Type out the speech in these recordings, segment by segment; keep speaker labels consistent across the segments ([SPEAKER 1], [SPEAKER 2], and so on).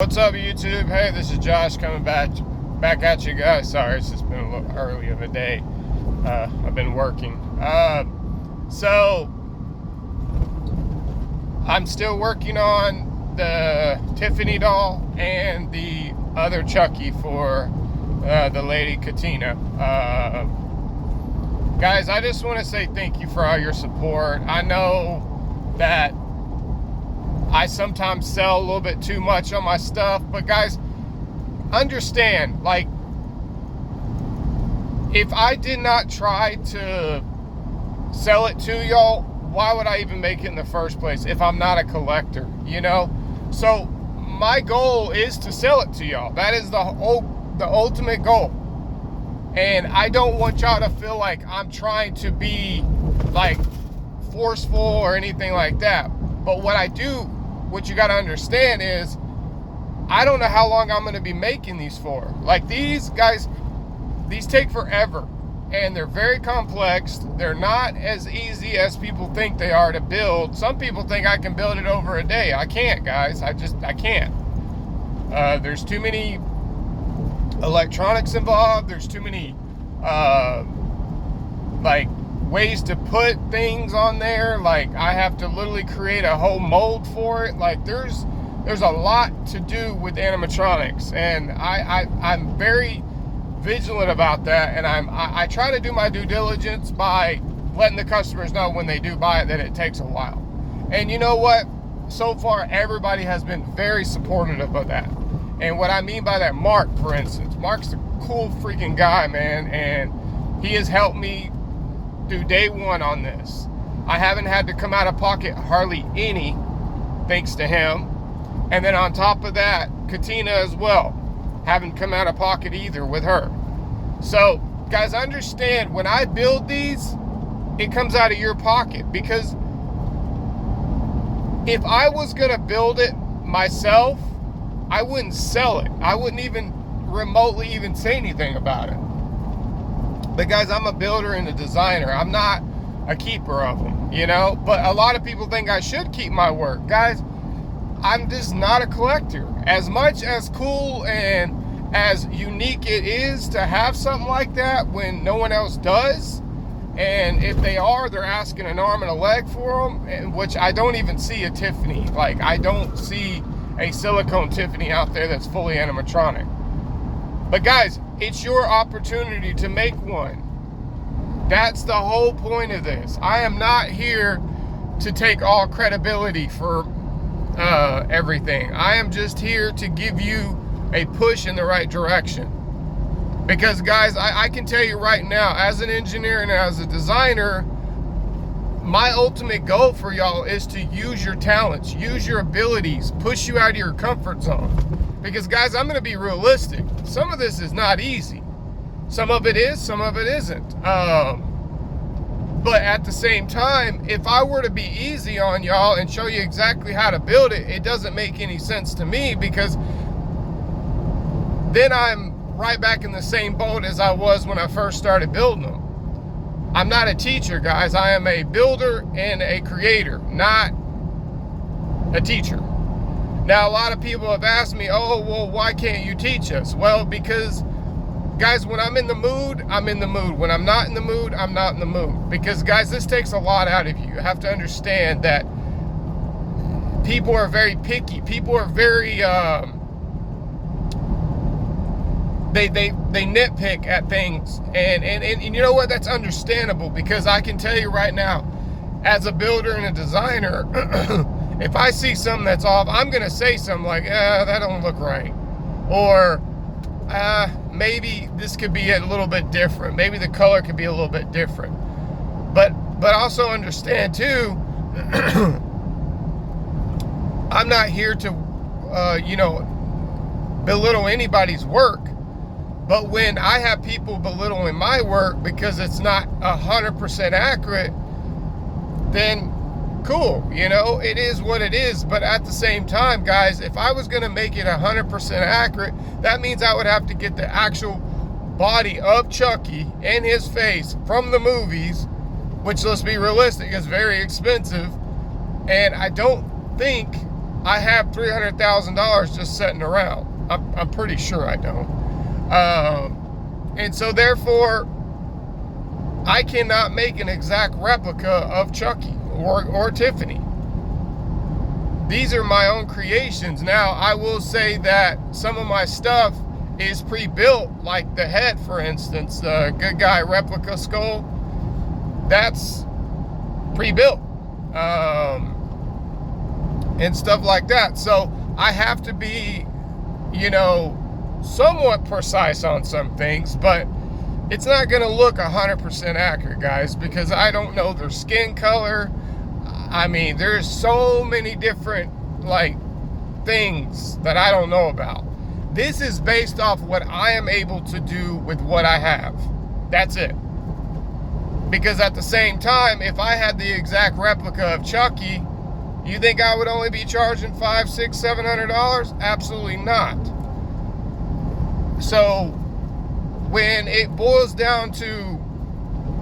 [SPEAKER 1] What's up, YouTube? Hey, this is Josh coming back at you guys. Sorry, it's just been a little early of a day. I've been working. So I'm still working on the Tiffany doll and the other Chucky for the lady Katina. Guys, I just want to say thank you for all your support. I know that I sometimes sell a little bit too much on my stuff, but guys, understand, like, if I did not try to sell it to y'all, why would I even make it in the first place if I'm not a collector, you know? So my goal is to sell it to y'all. That is the ultimate goal. And I don't want y'all to feel like I'm trying to be like forceful or anything like that. But what you got to understand is, I don't know how long I'm going to be making these for. Like, these guys, these take forever, and they're very complex. They're not as easy as people think they are to build. Some people think I can build it over a day. I can't, guys. I can't. There's too many electronics involved. There's too many like ways to put things on there. Like, I have to literally create a whole mold for it. Like, there's a lot to do with animatronics, and I'm very vigilant about that. And I try to do my due diligence by letting the customers know when they do buy it that it takes a while. And you know what? So far, everybody has been very supportive of that. And what I mean by that, Mark, for instance, Mark's a cool freaking guy, man, and he has helped me through day one on this. I haven't had to come out of pocket hardly any, thanks to him. And then on top of that, Katina as well, haven't come out of pocket either with her. So guys, understand, when I build these, it comes out of your pocket, because if I was gonna build it myself, I wouldn't sell it. I wouldn't even remotely even say anything about it. But guys, I'm a builder and a designer. I'm not a keeper of them, you know? But a lot of people think I should keep my work. Guys, I'm just not a collector. As much as cool and as unique it is to have something like that when no one else does, and if they are, they're asking an arm and a leg for them, which I don't even see a Tiffany. Like, I don't see a silicone Tiffany out there that's fully animatronic. But guys, it's your opportunity to make one. That's the whole point of this. I am not here to take all credibility for everything. I am just here to give you a push in the right direction. Because guys, I can tell you right now, as an engineer and as a designer, my ultimate goal for y'all is to use your talents, use your abilities, push you out of your comfort zone. Because guys, I'm gonna be realistic. Some of this is not easy. Some of it is, some of it isn't. But at the same time, if I were to be easy on y'all and show you exactly how to build it, it doesn't make any sense to me, because then I'm right back in the same boat as I was when I first started building them. I'm not a teacher, guys. I am a builder and a creator, not a teacher. Now, a lot of people have asked me, oh, well, why can't you teach us? Well, because, guys, when I'm in the mood, I'm in the mood. When I'm not in the mood, I'm not in the mood. Because, guys, this takes a lot out of you. You have to understand that people are very picky. People are very, they nitpick at things. And you know what? That's understandable, because I can tell you right now, as a builder and a designer, if I see something that's off, I'm going to say something like, that don't look right. Or, maybe this could be a little bit different. Maybe the color could be a little bit different. But also understand too, I'm not here to, belittle anybody's work. But when I have people belittling my work because it's not 100% accurate, then cool, it is what it is. But at the same time, guys, if I was going to make it 100% accurate, that means I would have to get the actual body of Chucky and his face from the movies, which, let's be realistic, is very expensive. And I don't think I have $300,000 just sitting around. I'm pretty sure I don't. And so therefore, I cannot make an exact replica of Chucky or Tiffany. These are my own creations. Now, I will say that some of my stuff is pre-built, like the head, for instance, the Good Guy replica skull. That's pre-built. And stuff like that. So I have to be, somewhat precise on some things, but it's not going to look 100% accurate, guys, because I don't know their skin color. I mean, there's so many different, things that I don't know about. This is based off what I am able to do with what I have. That's it. Because at the same time, if I had the exact replica of Chucky, you think I would only be charging $500, $600, $700? Absolutely not. So when it boils down to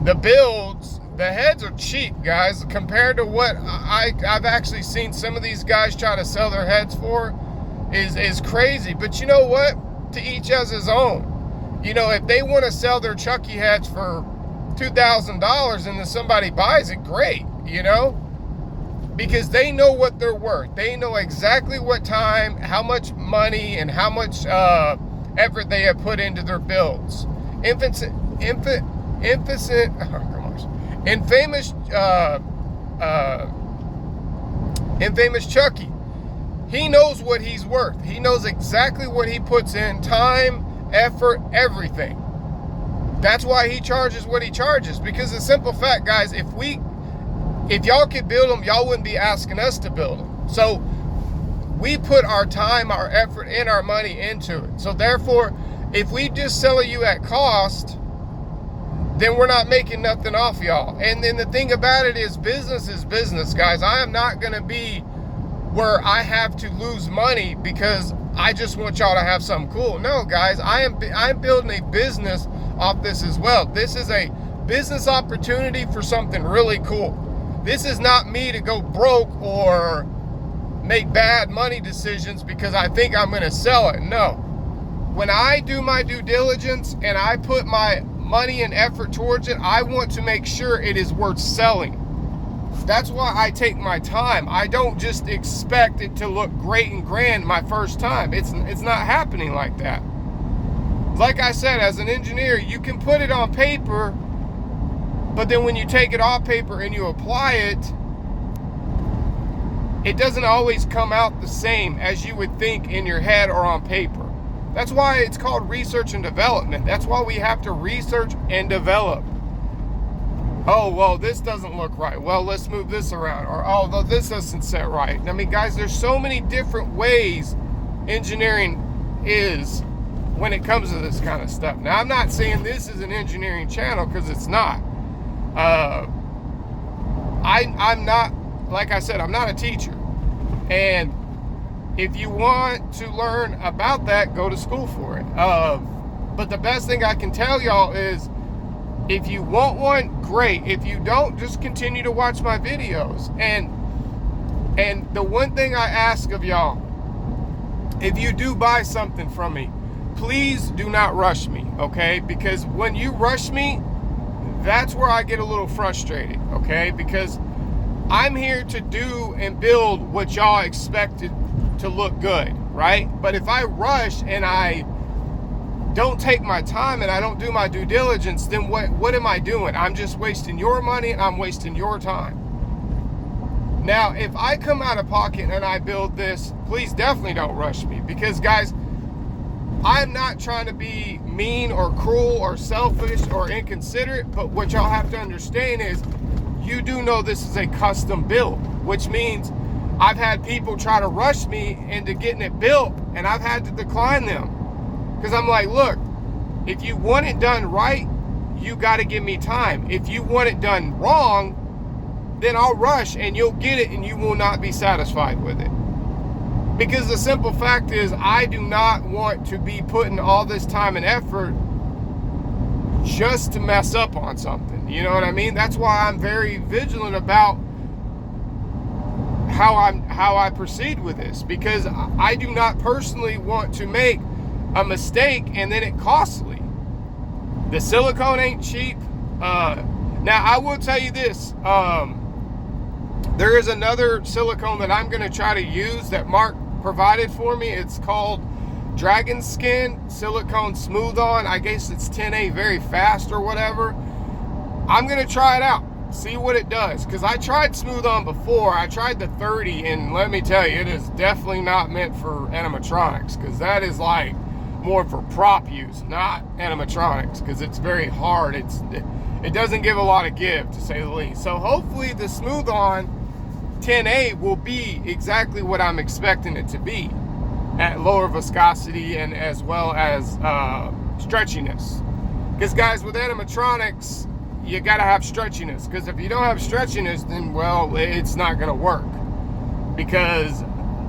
[SPEAKER 1] the builds, the heads are cheap, guys, compared to what I've actually seen some of these guys try to sell their heads for is crazy. But you know what? To each as his own. If they want to sell their Chucky heads for $2,000 and then somebody buys it, great, because they know what they're worth. They know exactly what time, how much money, and how much effort they have put into their builds. Infamous Chucky, he knows what he's worth. He knows exactly what he puts in, time, effort, everything. That's why he charges what he charges, because the simple fact, guys, if y'all could build them, y'all wouldn't be asking us to build them. So we put our time, our effort, and our money into it. So therefore, if we just sell you at cost, then we're not making nothing off y'all. And then the thing about it is business, guys. I am not going to be where I have to lose money because I just want y'all to have something cool. No, guys, I'm building a business off this as well. This is a business opportunity for something really cool. This is not me to go broke or make bad money decisions because I think I'm going to sell it. No. When I do my due diligence and I put my money and effort towards it, I want to make sure it is worth selling. That's why I take my time. I don't just expect it to look great and grand my first time. It's not happening like that. Like I said, as an engineer, you can put it on paper, but then when you take it off paper and you apply it, it doesn't always come out the same as you would think in your head or on paper. That's why it's called research and development. That's why we have to research and develop. Oh, well, this doesn't look right. Well, let's move this around. Or, oh, this doesn't set right. I mean, guys, there's so many different ways engineering is when it comes to this kind of stuff. Now, I'm not saying this is an engineering channel because it's not. I'm not, like I said, I'm not a teacher. And if you want to learn about that, go to school for it. But the best thing I can tell y'all is, if you want one, great. If you don't, just continue to watch my videos. And the one thing I ask of y'all, if you do buy something from me, please do not rush me, okay? Because when you rush me, that's where I get a little frustrated, okay? Because I'm here to do and build what y'all expected to look good, right? But if I rush and I don't take my time and I don't do my due diligence, then what am I doing? I'm just wasting your money and I'm wasting your time. Now, if I come out of pocket and I build this, please definitely don't rush me, because guys, I'm not trying to be mean or cruel or selfish or inconsiderate, but what y'all have to understand is you do know this is a custom build, which means I've had people try to rush me into getting it built and I've had to decline them. Because I'm like, look, if you want it done right, you got to give me time. If you want it done wrong, then I'll rush and you'll get it and you will not be satisfied with it. Because the simple fact is, I do not want to be putting all this time and effort just to mess up on something. You know what I mean? That's why I'm very vigilant about how I proceed with this, because I do not personally want to make a mistake and then it costly. The silicone ain't cheap. Now I will tell you this, there is another silicone that I'm going to try to use that Mark provided for me. It's called Dragon Skin Silicone Smooth On. I guess it's 10A very fast or whatever. I'm going to try it out, see what it does, because I tried Smooth On before. I tried the 30, and let me tell you, it is definitely not meant for animatronics, because that is like more for prop use, not animatronics, because it's very hard. It doesn't give a lot of give, to say the least. So hopefully the Smooth On 10A will be exactly what I'm expecting it to be, at lower viscosity and as well as stretchiness. Because guys, with animatronics, you gotta have stretchiness, because if you don't have stretchiness, then well, it's not gonna work. Because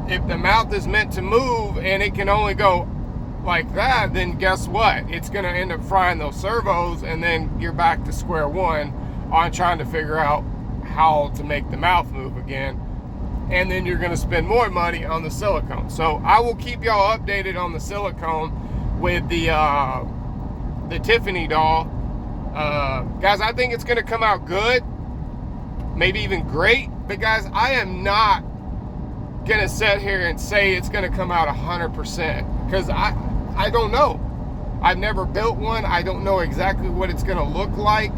[SPEAKER 1] if the mouth is meant to move and it can only go like that, then guess what? It's gonna end up frying those servos, and then you're back to square one on trying to figure out how to make the mouth move again. And then you're gonna spend more money on the silicone. So I will keep y'all updated on the silicone with the Tiffany doll. Guys, I think it's gonna come out good, maybe even great. But guys, I am not gonna sit here and say it's gonna come out 100%, because I don't know. I've never built one. I don't know exactly what it's gonna look like.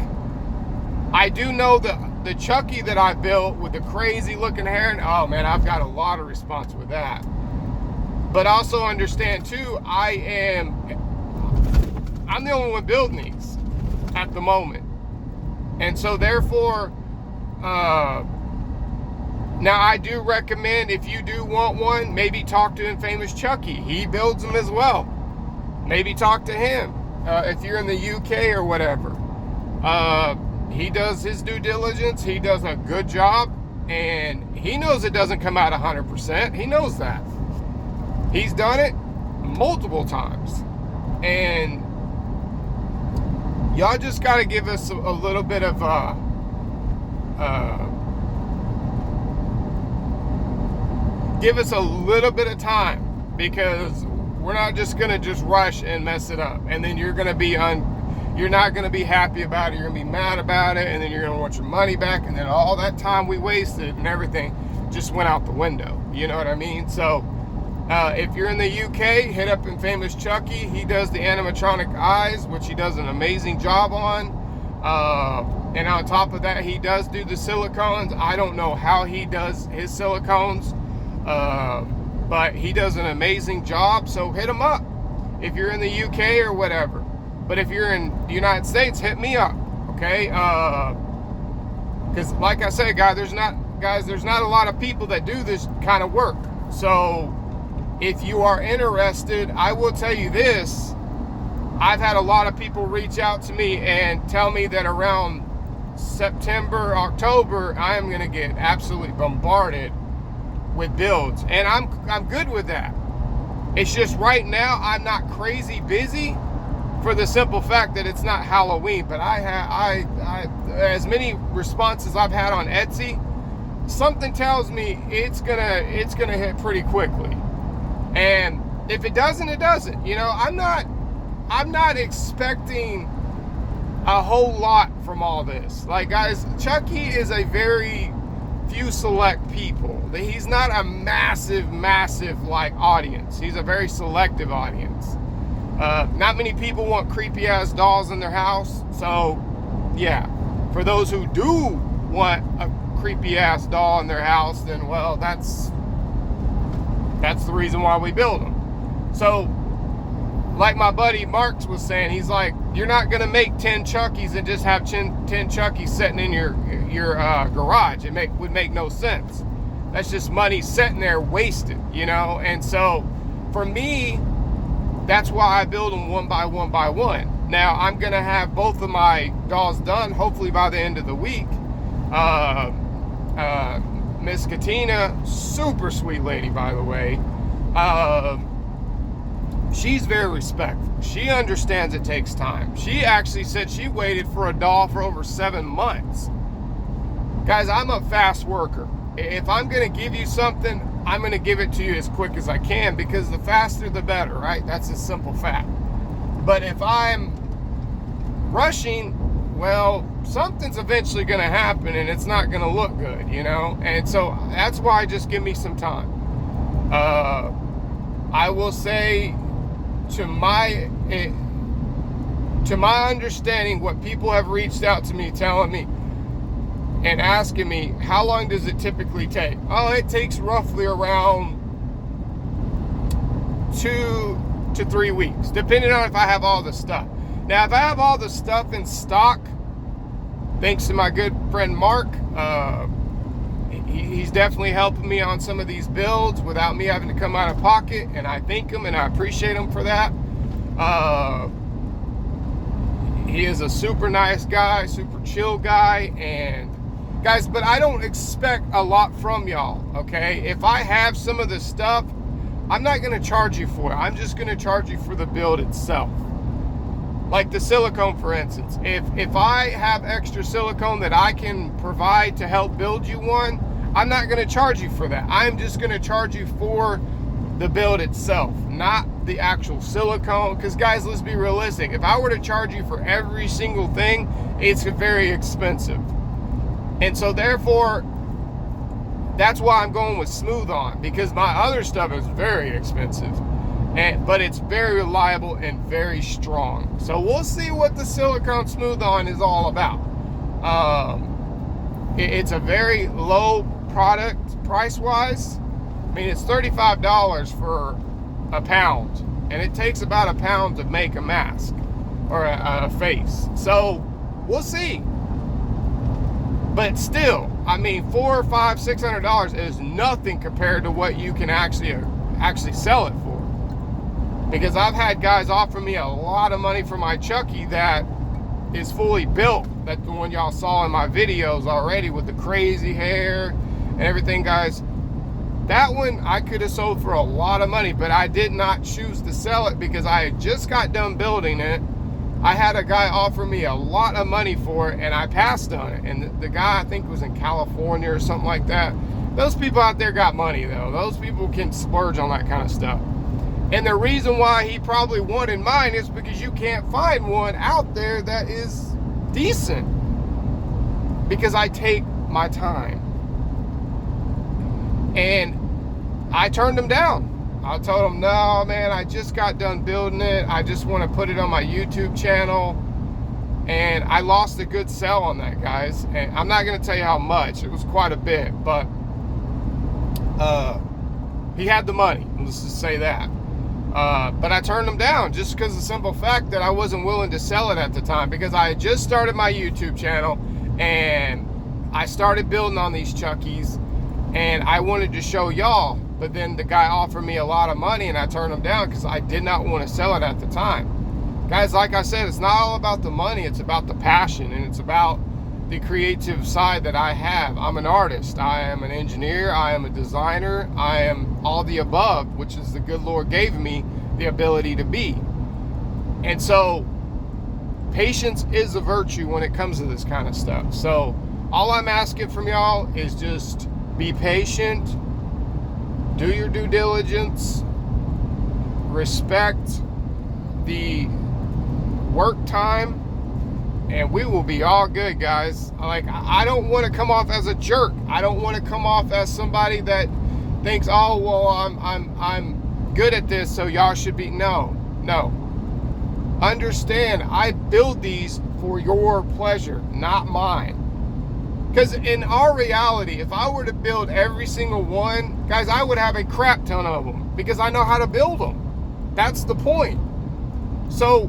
[SPEAKER 1] I do know the Chucky that I built with the crazy looking hair, and oh man, I've got a lot of response with that. But also understand too, I'm the only one building these at the moment. And so therefore, now I do recommend, if you do want one, maybe talk to Infamous Chucky. He builds them as well. Maybe talk to him if you're in the UK or whatever. He does his due diligence. He does a good job, and he knows it doesn't come out 100%. He knows that. He's done it multiple times. And y'all just got to give us a little bit of give us a little bit of time, because we're not just gonna just rush and mess it up, and then you're gonna be you're not gonna be happy about it. You're gonna be mad about it, and then you're gonna want your money back, and then all that time we wasted and everything just went out the window. You know what I mean? So if you're in the UK, hit up Infamous Chucky. He does the animatronic eyes, which he does an amazing job on. And on top of that, he does do the silicones. I don't know how he does his silicones, but he does an amazing job. So hit him up if you're in the UK or whatever. But if you're in the United States, hit me up, okay? Because like I said, guys, there's not a lot of people that do this kind of work. So if you are interested, I will tell you this. I've had a lot of people reach out to me and tell me that around September, October, I am going to get absolutely bombarded with builds. And I'm good with that. It's just right now I'm not crazy busy, for the simple fact that it's not Halloween. But I as many responses I've had on Etsy, something tells me it's gonna hit pretty quickly. And if it doesn't, it doesn't. You know, I'm not expecting a whole lot from all this. Like, guys, Chucky is a very few select people. He's not a massive like audience. He's a very selective audience. Not many people want creepy ass dolls in their house. So yeah, for those who do want a creepy ass doll in their house, then well, that's the reason why we build them. So like my buddy Marks was saying, he's like, you're not gonna make 10 Chuckies and just have 10 Chuckies sitting in your garage. It would make no sense. That's just money sitting there wasted, you know. And so for me, that's why I build them one by one by one. Now I'm gonna have both of my dolls done hopefully by the end of the week. Miss Katina, super sweet lady, by the way. She's very respectful. She understands it takes time. She actually said she waited for a doll for over 7 months. Guys, I'm a fast worker. If I'm going to give you something, I'm going to give it to you as quick as I can, because the faster the better, right? That's a simple fact. But if I'm rushing, well, something's eventually going to happen and it's not going to look good, you know? And so that's why just give me some time. I will say, to my understanding, what people have reached out to me telling me and asking me, how long does it typically take? Oh, it takes roughly around 2 to 3 weeks, depending on if I have all the stuff. Now, if I have all the stuff in stock, thanks to my good friend Mark, he's definitely helping me on some of these builds without me having to come out of pocket, and I thank him and I appreciate him for that. He is a super nice guy, super chill guy, and guys, but I don't expect a lot from y'all, okay? If I have some of the stuff, I'm not going to charge you for it. I'm just going to charge you for the build itself. Like the silicone, for instance. If I have extra silicone that I can provide to help build you one, I'm not going to charge you for that. I'm just going to charge you for the build itself, not the actual silicone. Because guys, let's be realistic. If I were to charge you for every single thing, it's very expensive. And so therefore, that's why I'm going with Smooth On, because my other stuff is very expensive. But it's very reliable and very strong. So we'll see what the silicone Smooth On is all about. It's a very low product price-wise. I mean, it's $35 for a pound, and it takes about a pound to make a mask or a face. So we'll see. But still, I mean, $400, $500, $600 is nothing compared to what you can actually sell it for. Because I've had guys offer me a lot of money for my Chucky that is fully built. That's the one y'all saw in my videos already with the crazy hair and everything, guys. That one I could have sold for a lot of money, but I did not choose to sell it because I had just got done building it. I had a guy offer me a lot of money for it, and I passed on it. And the guy, I think, was in California or something like that. Those people out there got money, though. Those people can splurge on that kind of stuff. And the reason why he probably wanted mine is because you can't find one out there that is decent. Because I take my time. And I turned him down. I told him, no, man, I just got done building it. I just want to put it on my YouTube channel. And I lost a good sell on that, guys. And I'm not going to tell you how much. It was quite a bit. But he had the money. Let's just say that. But I turned him down just because of the simple fact that I wasn't willing to sell it at the time, because I had just started my YouTube channel and I started building on these Chuckies and I wanted to show y'all. But then the guy offered me a lot of money and I turned him down because I did not want to sell it at the time. Guys, like I said, it's not all about the money. It's about the passion, and it's about the creative side that I have. I'm an artist. I am an engineer. I am a designer. I am all the above, which is the good Lord gave me the ability to be. And so patience is a virtue when it comes to this kind of stuff. So all I'm asking from y'all is just be patient, do your due diligence, respect the work time, and we will be all good, guys. Like, I don't want to come off as a jerk. I don't want to come off as somebody that thinks, oh, well, I'm good at this, so y'all should be. No. Understand, I build these for your pleasure, not mine. Because in our reality, if I were to build every single one, guys, I would have a crap ton of them because I know how to build them. That's the point. So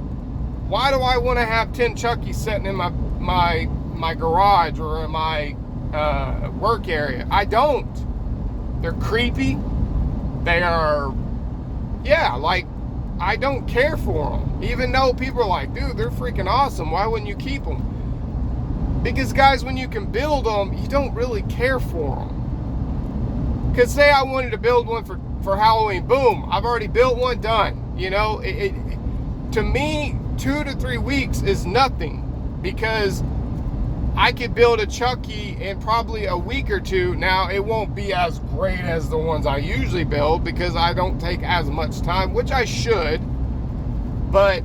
[SPEAKER 1] why do I want to have 10 Chuckies sitting in my garage or in my work area? I don't. They're creepy. They are, like, I don't care for them. Even though people are like, dude, they're freaking awesome. Why wouldn't you keep them? Because, guys, when you can build them, you don't really care for them. Because say I wanted to build one for Halloween. Boom. I've already built one, done. You know, to me, 2 to 3 weeks is nothing, because I could build a Chucky in probably a week or two. Now, it won't be as great as the ones I usually build because I don't take as much time, which I should, but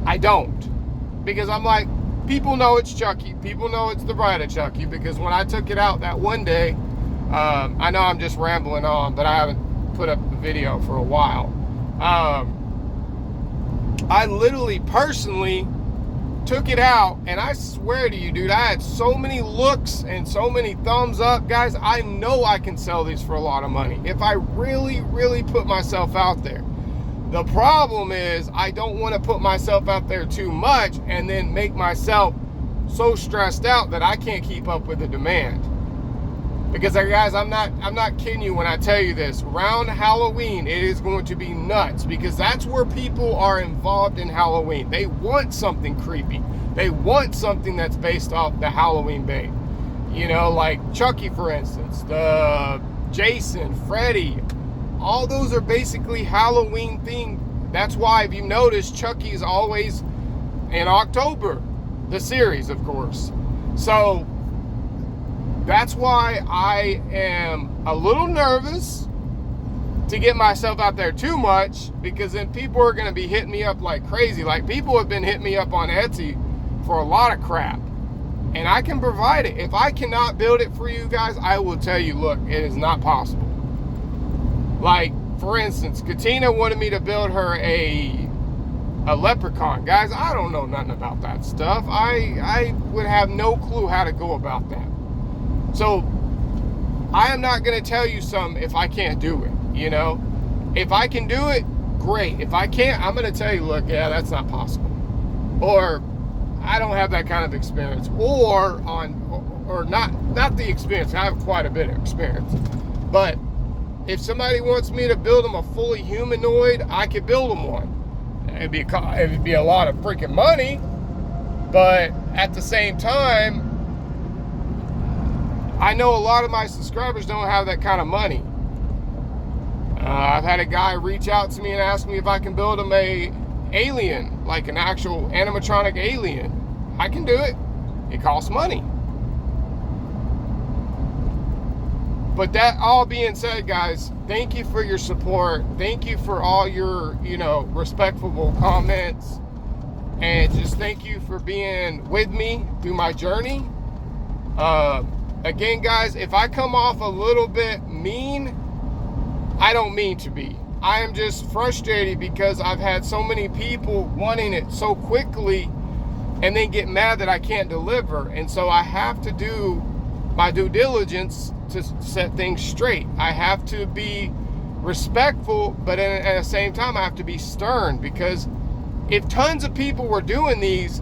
[SPEAKER 1] I don't. Because I'm like, people know it's Chucky. People know it's the bride of Chucky, because when I took it out that one day, I know I'm just rambling on, but I haven't put up the video for a while. I literally personally took it out, and I swear to you, dude, I had so many looks and so many thumbs up. Guys, I know I can sell these for a lot of money if I really, really put myself out there. The problem is I don't want to put myself out there too much and then make myself so stressed out that I can't keep up with the demand. Because guys, I'm not kidding you when I tell you this. Around Halloween, it is going to be nuts, because that's where people are involved in Halloween. They want something creepy. They want something that's based off the Halloween bait. You know, like Chucky, for instance, the Jason, Freddy, all those are basically Halloween themed. That's why, if you notice, Chucky is always in October, the series, of course. So that's why I am a little nervous to get myself out there too much, because then people are going to be hitting me up like crazy. Like, people have been hitting me up on Etsy for a lot of crap, and I can provide it. If I cannot build it for you guys, I will tell you, look, it is not possible. Like, for instance, Katina wanted me to build her a leprechaun. Guys, I don't know nothing about that stuff. I would have no clue how to go about that. So I am not going to tell you something if I can't do it, you know. If I can do it, great. If I can't, I'm going to tell you, look, yeah, that's not possible. Or I don't have that kind of experience. Or not the experience. I have quite a bit of experience. But if somebody wants me to build them a fully humanoid, I could build them one. It'd be a lot of freaking money, but at the same time, I know a lot of my subscribers don't have that kind of money. I've had a guy reach out to me and ask me if I can build him a alien, like an actual animatronic alien. I can do it. It costs money. But that all being said, guys, thank you for your support. Thank you for all your, respectful comments. And just thank you for being with me through my journey. Again, guys, if I come off a little bit mean, I don't mean to be. I am just frustrated because I've had so many people wanting it so quickly and then get mad that I can't deliver. And so I have to do my due diligence to set things straight. I have to be respectful, but at the same time, I have to be stern, because if tons of people were doing these,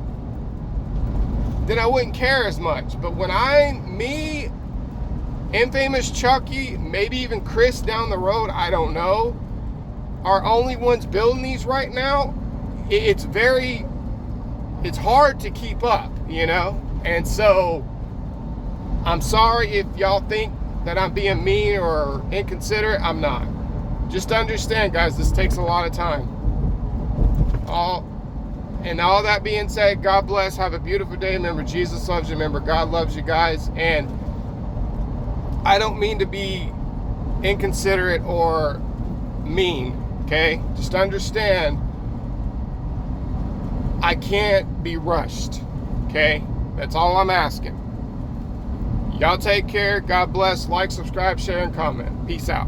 [SPEAKER 1] then I wouldn't care as much. But when me, Infamous Chucky, maybe even Chris down the road, I don't know, are only ones building these right now, it's hard to keep up, And so I'm sorry if y'all think that I'm being mean or inconsiderate. I'm not. Just understand, guys, this takes a lot of time. And all that being said, God bless. Have a beautiful day. Remember, Jesus loves you. Remember, God loves you, guys. And I don't mean to be inconsiderate or mean, okay? Just understand, I can't be rushed, okay? That's all I'm asking. Y'all take care. God bless. Like, subscribe, share, and comment. Peace out.